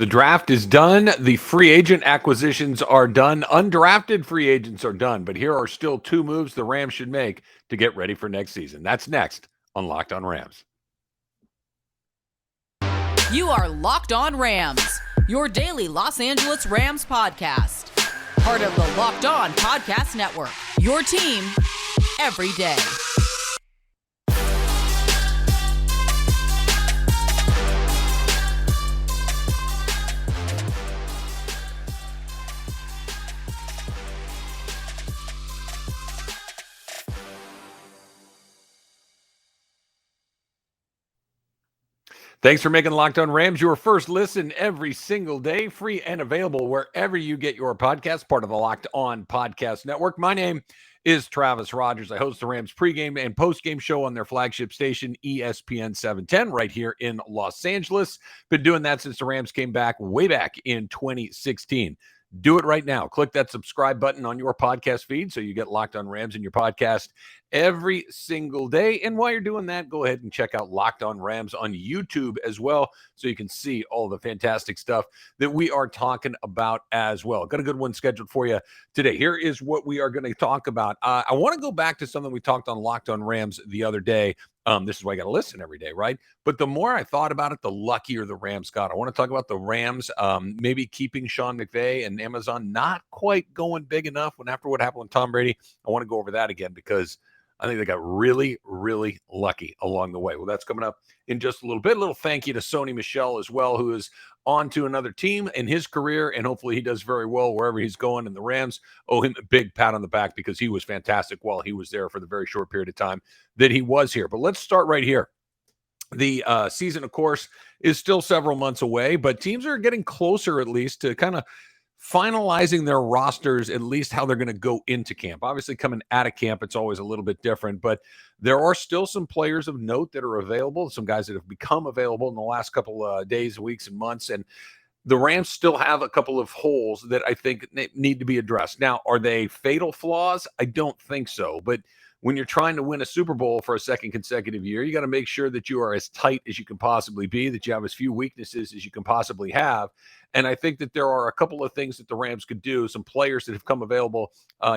The draft is done. The free agent acquisitions are done. Undrafted free agents are done. But here are still two moves the Rams should make to get ready for next season. That's next on Locked On Rams. You are Locked On Rams, your daily Los Angeles Rams podcast. Part of the Locked On Podcast Network, your team every day. Thanks for making Locked On Rams your first listen every single day, free and available wherever you get your podcast, part of the Locked On Podcast Network. My name is Travis Rogers. I host the Rams pregame and postgame show on their flagship station, ESPN 710, right here in Los Angeles. Been doing that since the Rams came back way back in 2016. Do it right now. Click that subscribe button on your podcast feed so you get Locked On Rams in your podcast every single day. And while you're doing that, go ahead and check out Locked On Rams on YouTube as well so you can see all the fantastic stuff that we are talking about as well. Got a good one scheduled for you today. Here is what we are going to talk about. I want to go back to something we talked on Locked On Rams the other day. This is why I got to listen every day, right? But the more I thought about it, the luckier the Rams got. I want to talk about the Rams maybe keeping Sean McVay and Amazon not quite going big enough after what happened with Tom Brady. I want to go over that again because I think they got really, really lucky along the way. Well, that's coming up in just a little bit. A little thank you to Sony Michel as well, who is on to another team in his career, and hopefully he does very well wherever he's going. And the Rams owe him a big pat on the back because he was fantastic while he was there for the very short period of time that he was here. But let's start right here. The season, of course, is still several months away, but teams are getting closer at least to kind of finalizing their rosters, at least how they're going to go into camp. Obviously, coming out of camp, it's always a little bit different, but there are still some players of note that are available, some guys that have become available in the last couple of days, weeks, and months, and the Rams still have a couple of holes that I think need to be addressed. Now, are they fatal flaws? I don't think so, but when you're trying to win a Super Bowl for a second consecutive year, you got to make sure that you are as tight as you can possibly be, that you have as few weaknesses as you can possibly have. And I think that there are a couple of things that the Rams could do, some players that have come available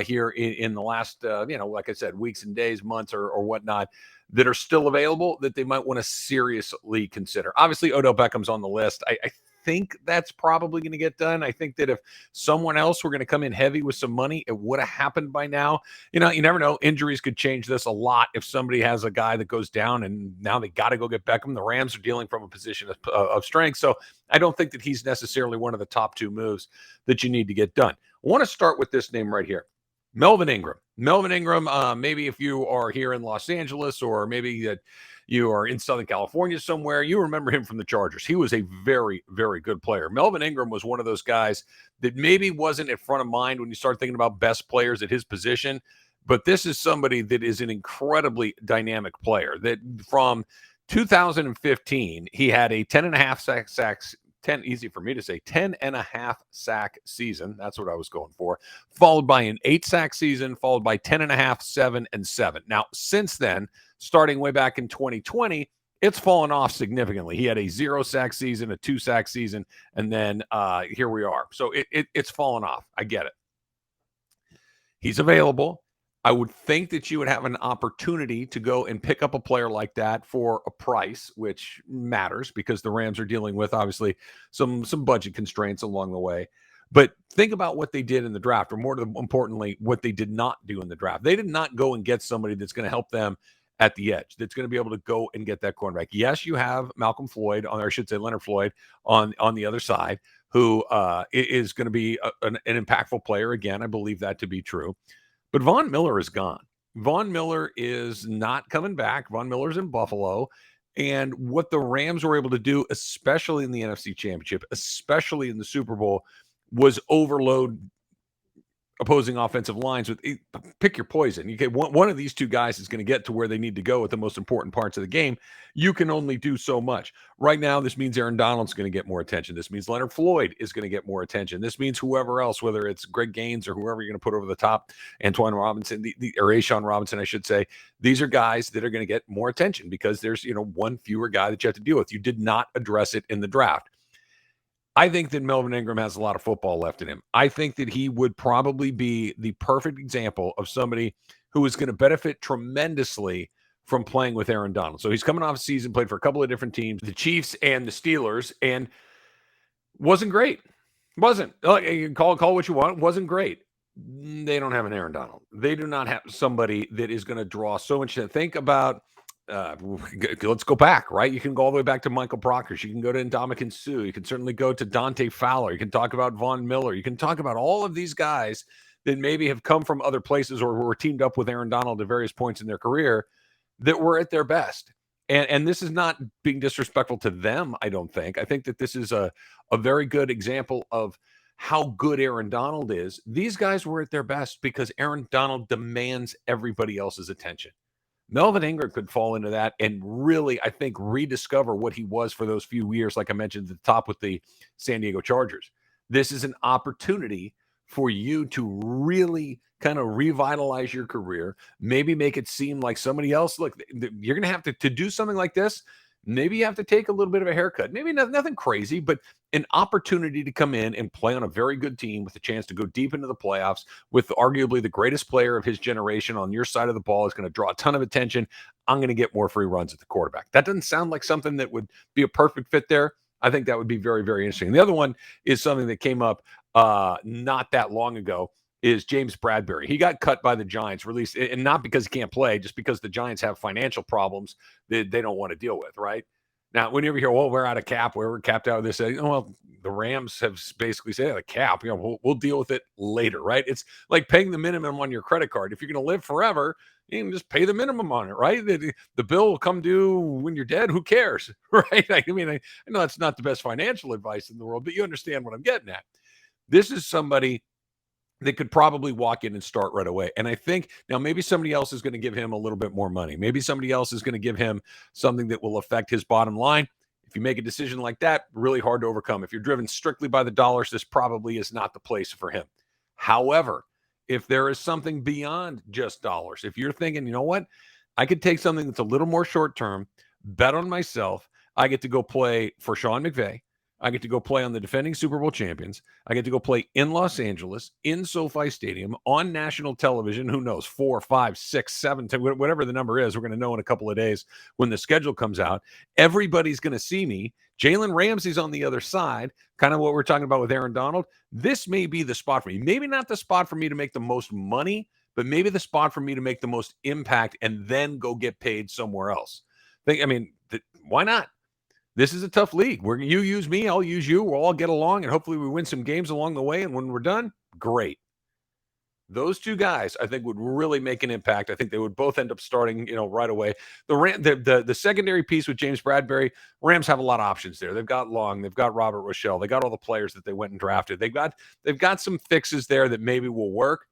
here in the last, like I said, weeks and days, months or whatnot, that are still available that they might want to seriously consider. Obviously, Odell Beckham's on the list. I think that's probably going to get done. I think that if someone else were going to come in heavy with some money, it would have happened by now. You never know. Injuries could change this a lot. If somebody has a guy that goes down and now they got to go get Beckham, the Rams are dealing from a position of strength. So I don't think that he's necessarily one of the top two moves that you need to get done. I want to start with this name right here. Melvin Ingram. Melvin Ingram, maybe if you are here in Los Angeles or maybe that you are in Southern California somewhere, you remember him from the Chargers. He was a very, very good player. Melvin Ingram was one of those guys that maybe wasn't at front of mind when you start thinking about best players at his position, but this is somebody that is an incredibly dynamic player that from 2015, he had a 10 and a half sacks, 10, easy for me to say, 10 and a half sack season. That's what I was going for. Followed by an 8 sack season, followed by 10 and a half, 7 and 7. Now, since then, starting way back in 2020, it's fallen off significantly. He had a 0 sack season, a 2 sack season, and then here we are. So it's fallen off. I get it. He's available. I would think that you would have an opportunity to go and pick up a player like that for a price, which matters because the Rams are dealing with, obviously, some budget constraints along the way. But think about what they did in the draft, or more importantly, what they did not do in the draft. They did not go and get somebody that's going to help them at the edge, that's going to be able to go and get that cornerback. Yes, you have Malcolm Floyd, or I should say Leonard Floyd, on the other side, who is going to be an impactful player. Again, I believe that to be true. But Von Miller is gone. Von Miller is not coming back. Von Miller's in Buffalo. And what the Rams were able to do, especially in the NFC Championship, especially in the Super Bowl, was overload opposing offensive lines with pick your poison. You get one of these two guys is going to get to where they need to go at the most important parts of the game. You can only do so much. Right now, this means Aaron Donald's going to get more attention. This means Leonard Floyd is going to get more attention. This means whoever else, whether it's Greg Gaines or whoever you're going to put over the top, Antoine Robinson, or Ashawn Robinson, I should say, these are guys that are going to get more attention because there's, one fewer guy that you have to deal with. You did not address it in the draft. I think that Melvin Ingram has a lot of football left in him. I think that he would probably be the perfect example of somebody who is going to benefit tremendously from playing with Aaron Donald. So he's coming off a season, played for a couple of different teams, the Chiefs and the Steelers, and wasn't great. Wasn't. You can call what you want. Wasn't great. They don't have an Aaron Donald. They do not have somebody that is going to draw so much. Think about, let's go back, right? You can go all the way back to Michael Proctor. You can go to Ndamukong Suh. You can certainly go to Dante Fowler. You can talk about Von Miller. You can talk about all of these guys that maybe have come from other places or were teamed up with Aaron Donald at various points in their career that were at their best. And this is not being disrespectful to them, I don't think. I think that this is a very good example of how good Aaron Donald is. These guys were at their best because Aaron Donald demands everybody else's attention. Melvin Ingram could fall into that and really, I think, rediscover what he was for those few years, like I mentioned at the top with the San Diego Chargers. This is an opportunity for you to really kind of revitalize your career, maybe make it seem like somebody else. Look, you're going to have to do something like this. Maybe you have to take a little bit of a haircut. Maybe nothing crazy, but an opportunity to come in and play on a very good team with a chance to go deep into the playoffs with arguably the greatest player of his generation on your side of the ball is going to draw a ton of attention. I'm going to get more free runs at the quarterback. That doesn't sound like something that would be a perfect fit there. I think that would be very, very interesting. The other one is something that came up not that long ago is James Bradberry. He got cut by the Giants, released, and not because he can't play, just because the Giants have financial problems that they don't want to deal with, right? Now, whenever you hear, well, we're out of cap, we're capped out, they say, well, the Rams have basically said, the cap, we'll deal with it later, right? It's like paying the minimum on your credit card. If you're going to live forever, you can just pay the minimum on it, right? The bill will come due when you're dead. Who cares, right? I mean, I know that's not the best financial advice in the world, but you understand what I'm getting at. This is somebody that could probably walk in and start right away. And I think now maybe somebody else is going to give him a little bit more money. Maybe somebody else is going to give him something that will affect his bottom line. If you make a decision like that, really hard to overcome. If you're driven strictly by the dollars, this probably is not the place for him. However, if there is something beyond just dollars, if you're thinking, you know what, I could take something that's a little more short term, bet on myself. I get to go play for Sean McVay. I get to go play on the defending Super Bowl champions. I get to go play in Los Angeles, in SoFi Stadium, on national television. Who knows, 4, 5, 6, 7, 10, whatever the number is. We're going to know in a couple of days when the schedule comes out. Everybody's going to see me. Jalen Ramsey's on the other side, kind of what we're talking about with Aaron Donald. This may be the spot for me. Maybe not the spot for me to make the most money, but maybe the spot for me to make the most impact and then go get paid somewhere else. Why not? This is a tough league. You use me, I'll use you. We'll all get along, and hopefully we win some games along the way. And when we're done, great. Those two guys, I think, would really make an impact. I think they would both end up starting, right away. The secondary piece with James Bradberry, Rams have a lot of options there. They've got Long, they've got Robert Rochelle, they got all the players that they went and drafted. They've got some fixes there that maybe will work.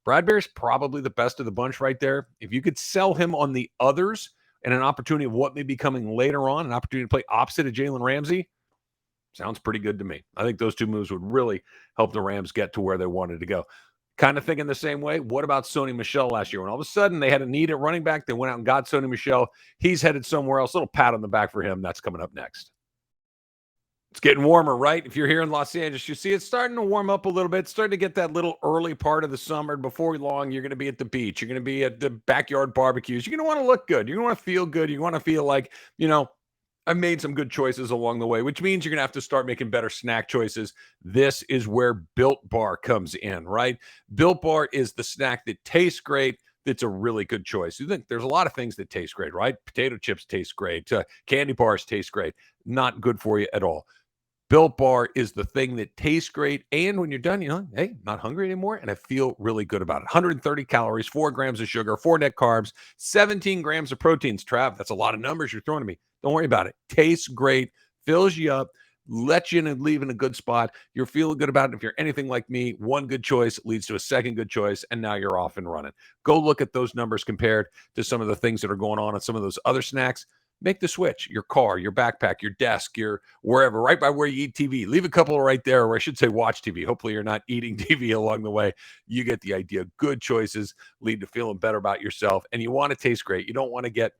Bradberry's probably the best of the bunch right there. If you could sell him on the others and an opportunity of what may be coming later on, an opportunity to play opposite of Jalen Ramsey, sounds pretty good to me. I think those two moves would really help the Rams get to where they wanted to go. Kind of thinking the same way. What about Sony Michel last year? When all of a sudden they had a need at running back, they went out and got Sony Michel. He's headed somewhere else. A little pat on the back for him. That's coming up next. It's getting warmer, right? If you're here in Los Angeles, you see it's starting to warm up a little bit. It's starting to get that little early part of the summer. Before long, you're going to be at the beach. You're going to be at the backyard barbecues. You're going to want to look good. You're going to want to feel good. You want to feel like, I made some good choices along the way, which means you're going to have to start making better snack choices. This is where Built Bar comes in, right? Built Bar is the snack that tastes great. That's a really good choice. You think there's a lot of things that taste great, right? Potato chips taste great. Candy bars taste great. Not good for you at all. Built Bar is the thing that tastes great. And when you're done, hey, not hungry anymore. And I feel really good about it. 130 calories, 4 grams of sugar, 4 net carbs, 17 grams of proteins. Trav, that's a lot of numbers you're throwing at me. Don't worry about it. Tastes great, fills you up, lets you in and leave in a good spot. You're feeling good about it. If you're anything like me, one good choice leads to a second good choice, and now you're off and running. Go look at those numbers compared to some of the things that are going on some of those other snacks. Make the switch. Your car, your backpack, your desk, your wherever, right by where you eat TV. Leave a couple right there, or I should say watch TV. Hopefully you're not eating TV along the way. You get the idea. Good choices lead to feeling better about yourself, and you want to taste great. You don't want to get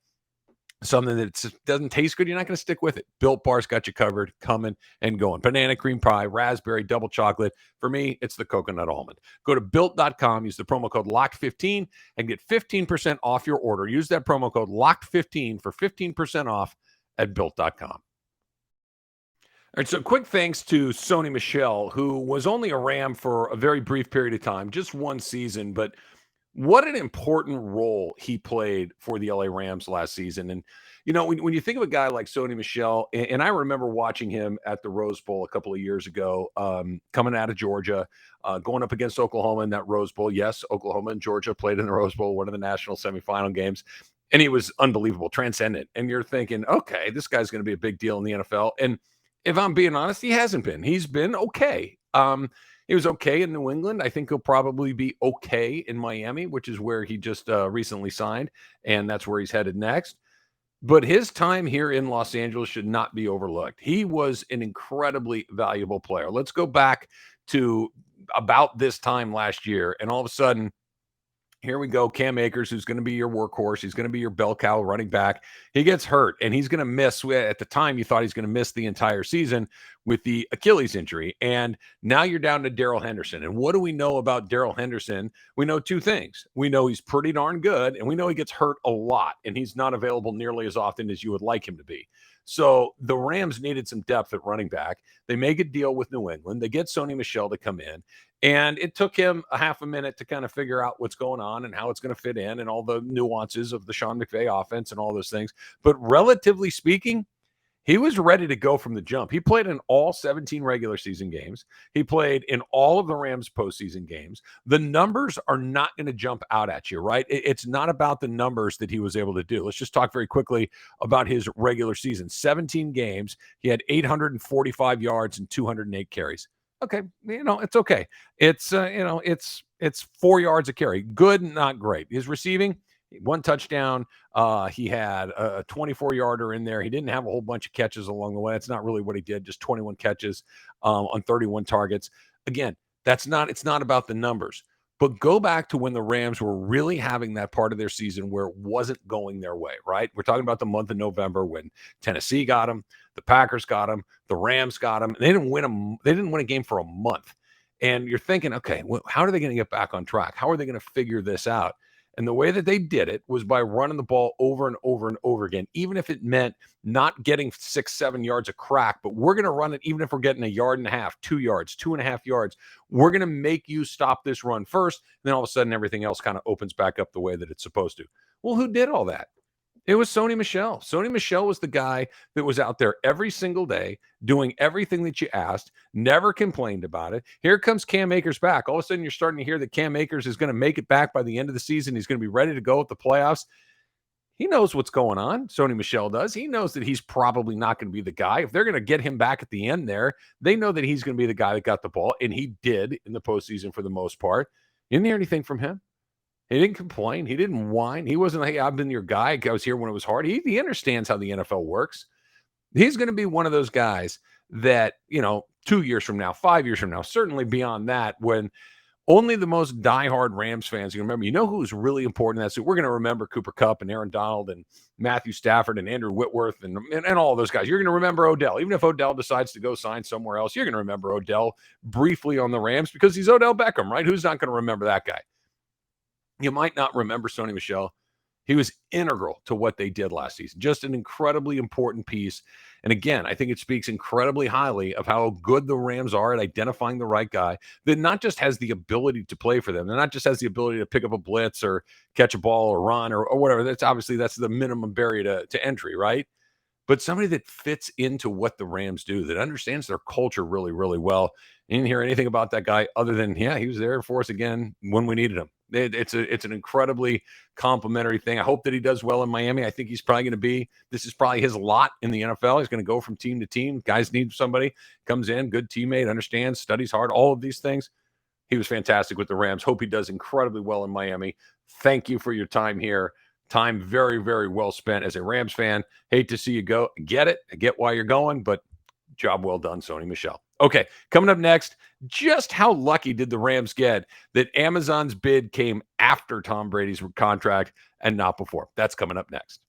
something that doesn't taste good, you're not going to stick with it. Built Bar's got you covered, coming and going. Banana cream pie, raspberry, double chocolate. For me, it's the coconut almond. Go to built.com, use the promo code LOCKED15 and get 15% off your order. Use that promo code LOCKED15 for 15% off at built.com. All right, so quick thanks to Sony Michel, who was only a Ram for a very brief period of time, just one season, but what an important role he played for the LA Rams last season. And, when you think of a guy like Sony Michel, and I remember watching him at the Rose Bowl a couple of years ago, coming out of Georgia, going up against Oklahoma in that Rose Bowl. Yes, Oklahoma and Georgia played in the Rose Bowl, one of the national semifinal games. And he was unbelievable, transcendent. And you're thinking, okay, this guy's going to be a big deal in the NFL. And if I'm being honest, he hasn't been. He's been okay. He was okay in New England. I think he'll probably be okay in Miami, which is where he just recently signed, and that's where he's headed next. But his time here in Los Angeles should not be overlooked. He was an incredibly valuable player. Let's go back to about this time last year, and all of a sudden, here we go. Cam Akers, who's going to be your workhorse. He's going to be your bell cow running back. He gets hurt, and he's going to miss. At the time, you thought he's going to miss the entire season with the Achilles injury. And now you're down to Darrell Henderson. And what do we know about Darrell Henderson? We know two things. We know he's pretty darn good, and we know he gets hurt a lot, and he's not available nearly as often as you would like him to be. So the Rams needed some depth at running back. They make a deal with New England. They get Sony Michel to come in. And it took him a half a minute to kind of figure out what's going on and how it's going to fit in and all the nuances of the Sean McVay offense and all those things. But relatively speaking, he was ready to go from the jump. He played in all 17 regular season games. He played in all of the Rams postseason games. The numbers are not going to jump out at you, right? It's not about the numbers that he was able to do. Let's just talk very quickly about his regular season. 17 games. He had 845 yards and 208 carries. Okay, it's okay. It's it's 4 yards a carry. Good, not great. His receiving, one touchdown. He had a 24-yarder in there. He didn't have a whole bunch of catches along the way. That's not really what he did. Just 21 catches on 31 targets. Again, it's not about the numbers. But go back to when the Rams were really having that part of their season where it wasn't going their way, right? We're talking about the month of November when Tennessee got him, the Packers got him, the Rams got him. They didn't win a game for a month. And you're thinking, okay, well, how are they going to get back on track? How are they going to figure this out? And the way that they did it was by running the ball over and over and over again, even if it meant not getting 6-7 yards a crack, but we're going to run it even if we're getting 1.5 yards, 2 yards, 2.5 yards. We're going to make you stop this run first. And then all of a sudden, everything else kind of opens back up the way that it's supposed to. Well, who did all that? It was Sony Michel. Sony Michel was the guy that was out there every single day doing everything that you asked, never complained about it. Here comes Cam Akers back. All of a sudden, you're starting to hear that Cam Akers is going to make it back by the end of the season. He's going to be ready to go at the playoffs. He knows what's going on. Sony Michel does. He knows that he's probably not going to be the guy. If they're going to get him back at the end there, they know that he's going to be the guy that got the ball, and he did in the postseason for the most part. You didn't hear anything from him. He didn't complain. He didn't whine. He wasn't like, hey, I've been your guy. I was here when it was hard. He understands how the NFL works. He's going to be one of those guys that, 2 years from now, 5 years from now, certainly beyond that, when only the most diehard Rams fans can remember. You know who's really important in that? So we're going to remember Cooper Kupp and Aaron Donald and Matthew Stafford and Andrew Whitworth and all those guys. You're going to remember Odell. Even if Odell decides to go sign somewhere else, you're going to remember Odell briefly on the Rams because he's Odell Beckham, right? Who's not going to remember that guy? You might not remember Sony Michel. He was integral to what they did last season. Just an incredibly important piece. And again, I think it speaks incredibly highly of how good the Rams are at identifying the right guy that not just has the ability to play for them, that not just has the ability to pick up a blitz or catch a ball or run or whatever. That's the minimum barrier to entry, right? But somebody that fits into what the Rams do, that understands their culture really, really well. You didn't hear anything about that guy other than, he was there for us again when we needed him. It's an incredibly complimentary thing. I hope that he does well in Miami. I think he's probably going to this is probably his lot in the NFL. He's going to go from team to team. Guys need somebody, comes in, good teammate, understands, studies hard, all of these things. He was fantastic with the Rams. Hope he does incredibly well in Miami. Thank you for your time here. Time very, very well spent as a Rams fan. Hate to see you go. Get it. I get why you're going, but job well done, Sony Michel. Okay, coming up next, just how lucky did the Rams get that Amazon's bid came after Tom Brady's contract and not before? That's coming up next.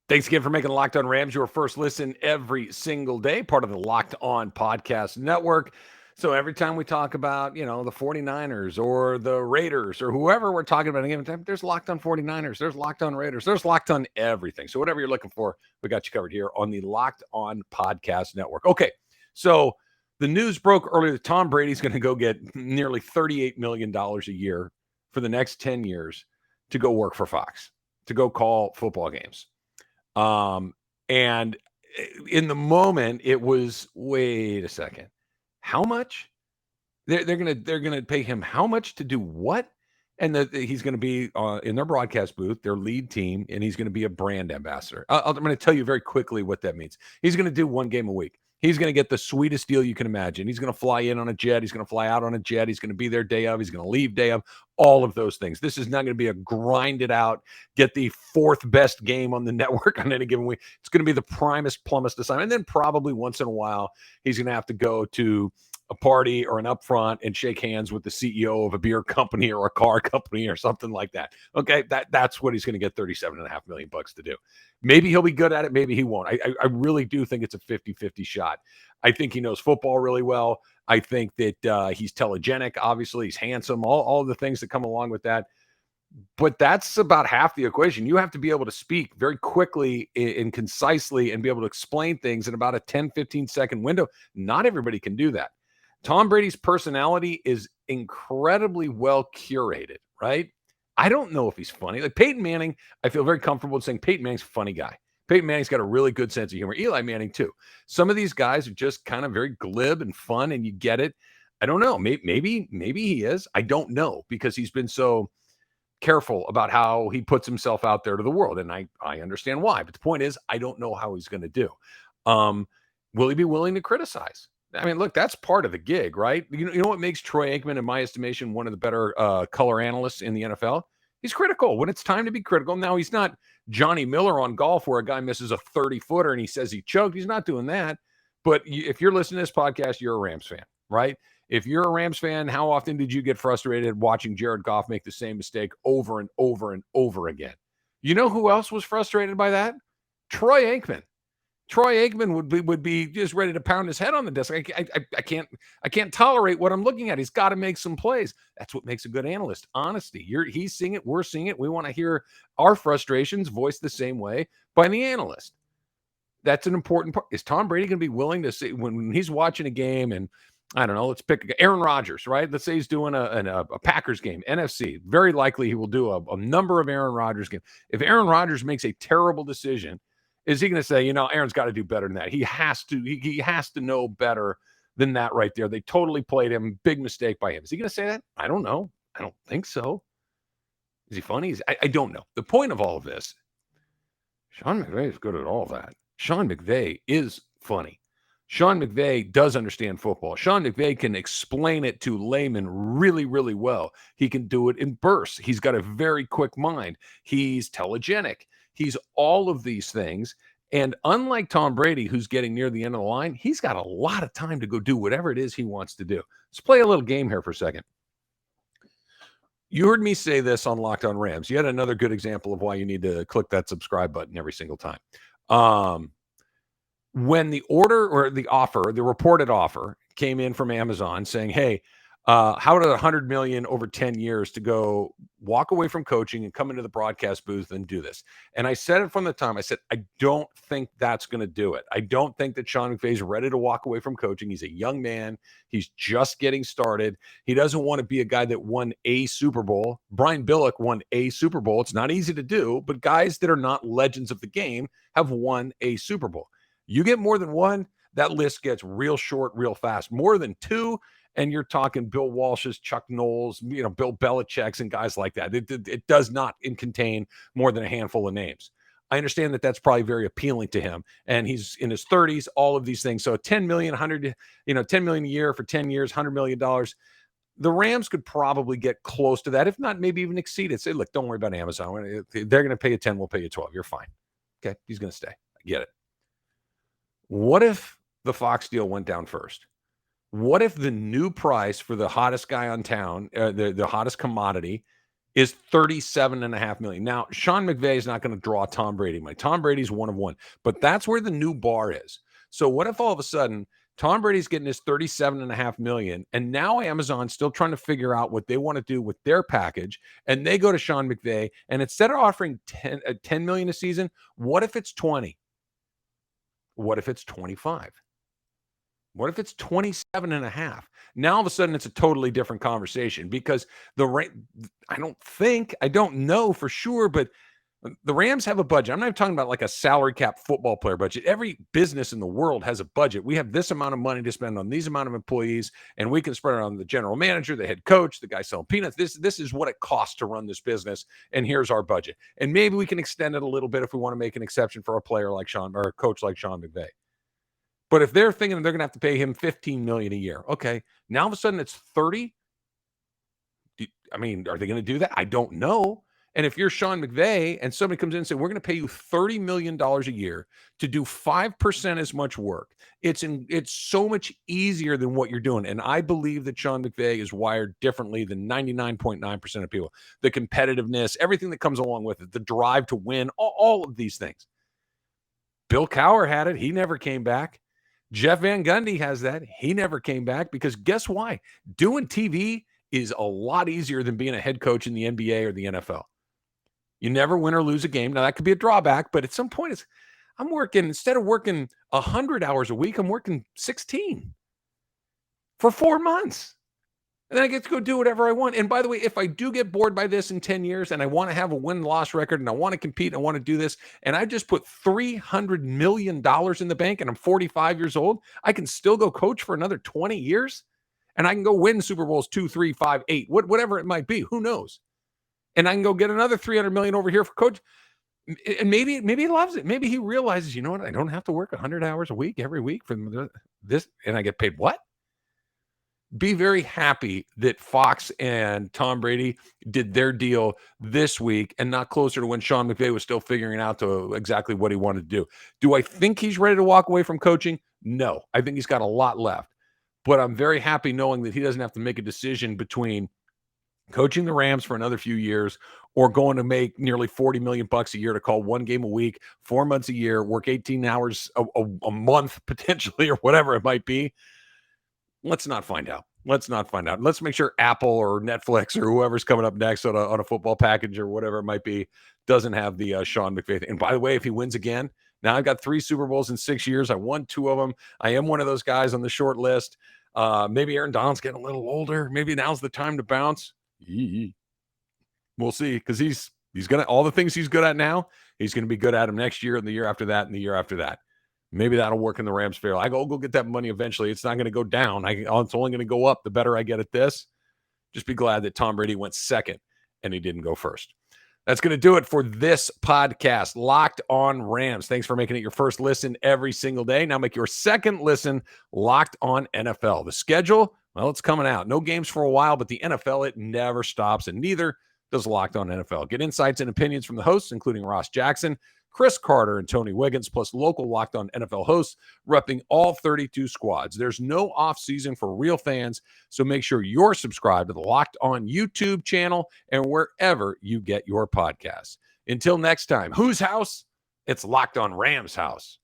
Thanks again for making Locked On Rams your first listen every single day, part of the Locked On Podcast Network. So every time we talk about, the 49ers or the Raiders or whoever we're talking about, there's Locked On 49ers, there's Locked On Raiders, there's Locked On everything. So whatever you're looking for, we got you covered here on the Locked On Podcast Network. Okay, so the news broke earlier that Tom Brady's going to go get nearly $38 million a year for the next 10 years to go work for Fox, to go call football games. And in the moment, it was, wait a second, how much? They're gonna pay him how much to do what? And he's going to be in their broadcast booth, their lead team, and he's going to be a brand ambassador. I'm going to tell you very quickly what that means. He's going to do one game a week. He's going to get the sweetest deal you can imagine. He's going to fly in on a jet. He's going to fly out on a jet. He's going to be there day of. He's going to leave day of. All of those things. This is not going to be a grinded out, get the fourth best game on the network on any given week. It's going to be the primest, plumbest assignment. And then probably once in a while, he's going to have to go to a party or an upfront and shake hands with the CEO of a beer company or a car company or something like that. Okay, that's what he's going to get $37.5 million to do. Maybe he'll be good at it. Maybe he won't. I really do think it's a 50-50 shot. I think he knows football really well. I think that he's telegenic. Obviously, he's handsome. All the things that come along with that. But that's about half the equation. You have to be able to speak very quickly and concisely and be able to explain things in about a 10, 15-second window. Not everybody can do that. Tom Brady's personality is incredibly well curated, right? I don't know if he's funny. Like Peyton Manning, I feel very comfortable saying Peyton Manning's a funny guy. Peyton Manning's got a really good sense of humor. Eli Manning, too. Some of these guys are just kind of very glib and fun, and you get it. I don't know. Maybe he is. I don't know because he's been so careful about how he puts himself out there to the world, and I understand why. But the point is, I don't know how he's going to do. Will he be willing to criticize? I mean, look, that's part of the gig, right? You know what makes Troy Aikman, in my estimation, one of the better color analysts in the NFL? He's critical when it's time to be critical. Now, he's not Johnny Miller on golf where a guy misses a 30-footer and he says he choked. He's not doing that. But if you're listening to this podcast, you're a Rams fan, right? If you're a Rams fan, how often did you get frustrated watching Jared Goff make the same mistake over and over and over again? You know who else was frustrated by that? Troy Aikman. Troy Aikman would be just ready to pound his head on the desk. I can't tolerate what I'm looking at. He's got to make some plays. That's what makes a good analyst. Honesty. He's seeing it. We're seeing it. We want to hear our frustrations voiced the same way by the analyst. That's an important part. Is Tom Brady going to be willing to say when he's watching a game and I don't know, let's pick Aaron Rodgers, right? Let's say he's doing a Packers game, NFC. Very likely he will do a number of Aaron Rodgers games. If Aaron Rodgers makes a terrible decision, is he going to say, Aaron's got to do better than that? He has to know better than that right there. They totally played him. Big mistake by him. Is he going to say that? I don't know. I don't think so. Is he funny? I don't know. The point of all of this, Sean McVay is good at all that. Sean McVay is funny. Sean McVay does understand football. Sean McVay can explain it to laymen really, really well. He can do it in bursts. He's got a very quick mind. He's telegenic. He's all of these things. And unlike Tom Brady, who's getting near the end of the line, he's got a lot of time to go do whatever it is he wants to do. Let's play a little game here for a second. You heard me say this on Locked On Rams. Yet another good example of why you need to click that subscribe button every single time. When the order or the offer, the reported offer came in from Amazon saying, hey, how did $100 million over 10 years to go walk away from coaching and come into the broadcast booth and do this? And I said it from the time. I said, I don't think that's going to do it. I don't think that Sean McVay is ready to walk away from coaching. He's a young man. He's just getting started. He doesn't want to be a guy that won a Super Bowl. Brian Billick won a Super Bowl. It's not easy to do, but guys that are not legends of the game have won a Super Bowl. You get more than one, that list gets real short, real fast. More than two, and you're talking Bill Walsh's, Chuck Knowles, Bill Belichick's, and guys like that. It does not contain more than a handful of names. I understand that that's probably very appealing to him, and he's in his 30s. All of these things. So $10 million a year for 10 years, $100 million. The Rams could probably get close to that, if not maybe even exceed it. Say, look, don't worry about Amazon. They're going to pay you 10, we'll pay you 12. You're fine. Okay, he's going to stay. I get it. What if the Fox deal went down first? What if the new price for the hottest guy on town, the hottest commodity, is $37.5 million. Now, Sean McVay is not going to draw Tom Brady money. Tom Brady's one of one, but that's where the new bar is. So what if all of a sudden Tom Brady's getting his $37.5 million, and now Amazon's still trying to figure out what they want to do with their package, and they go to Sean McVay, and instead of offering 10 million a season, what if it's 20? What if it's 25? What if it's 27.5? Now all of a sudden it's a totally different conversation because I don't know for sure, but the Rams have a budget. I'm not even talking about like a salary cap football player budget. Every business in the world has a budget. We have this amount of money to spend on these amount of employees, and we can spread it on the general manager, the head coach, the guy selling peanuts. This is what it costs to run this business, and here's our budget. And maybe we can extend it a little bit if we want to make an exception for a player like Sean or a coach like Sean McVay. But if they're thinking they're going to have to pay him $15 million a year, okay, now all of a sudden it's 30. I mean, are they going to do that? I don't know. And if you're Sean McVay and somebody comes in and says, we're going to pay you $30 million a year to do 5% as much work, it's so much easier than what you're doing. And I believe that Sean McVay is wired differently than 99.9% of people. The competitiveness, everything that comes along with it, the drive to win, all of these things. Bill Cowher had it. He never came back. Jeff Van Gundy has that. He never came back because guess why? Doing TV is a lot easier than being a head coach in the NBA or the NFL. You never win or lose a game. Now, that could be a drawback, but at some point, I'm working, instead of working 100 hours a week, I'm working 16 for 4 months. And then I get to go do whatever I want. And by the way, if I do get bored by this in 10 years and I want to have a win-loss record and I want to compete and I want to do this, and I just put $300 million in the bank and I'm 45 years old, I can still go coach for another 20 years and I can go win Super Bowls 2, 3, 5, 8, whatever it might be. Who knows? And I can go get another $300 million over here for coach. And maybe he loves it. Maybe he realizes, you know what? I don't have to work 100 hours a week every week for this, and I get paid what? Be very happy that Fox and Tom Brady did their deal this week and not closer to when Sean McVay was still figuring out to exactly what he wanted to do. Do I think he's ready to walk away from coaching? No, I think he's got a lot left. But I'm very happy knowing that he doesn't have to make a decision between coaching the Rams for another few years or going to make nearly $40 million a year to call one game a week, 4 months a year, work 18 hours a month potentially or whatever it might be. Let's not find out. Let's make sure Apple or Netflix or whoever's coming up next on a football package or whatever it might be doesn't have the Sean McVay thing. And by the way, if he wins again, now I've got 3 Super Bowls in 6 years. I won 2 of them. I am one of those guys on the short list. Maybe Aaron Donald's getting a little older. Maybe now's the time to bounce. We'll see, because he's gonna, all the things he's good at now, he's gonna be good at them next year and the year after that and the year after that. Maybe that'll work in the Rams' favor. I go get that money eventually. It's not going to go down. It's only going to go up the better I get at this. Just be glad that Tom Brady went second and he didn't go first. That's going to do it for this podcast, Locked on Rams. Thanks for making it your first listen every single day. Now make your second listen Locked on NFL. The schedule, well, it's coming out. No games for a while, but the NFL, it never stops, and neither does Locked on NFL. Get insights and opinions from the hosts, including Ross Jackson, Chris Carter, and Tony Wiggins, plus local Locked on NFL hosts repping all 32 squads. There's no offseason for real fans, so make sure you're subscribed to the Locked on YouTube channel and wherever you get your podcasts. Until next time, whose house? It's Locked on Rams' house.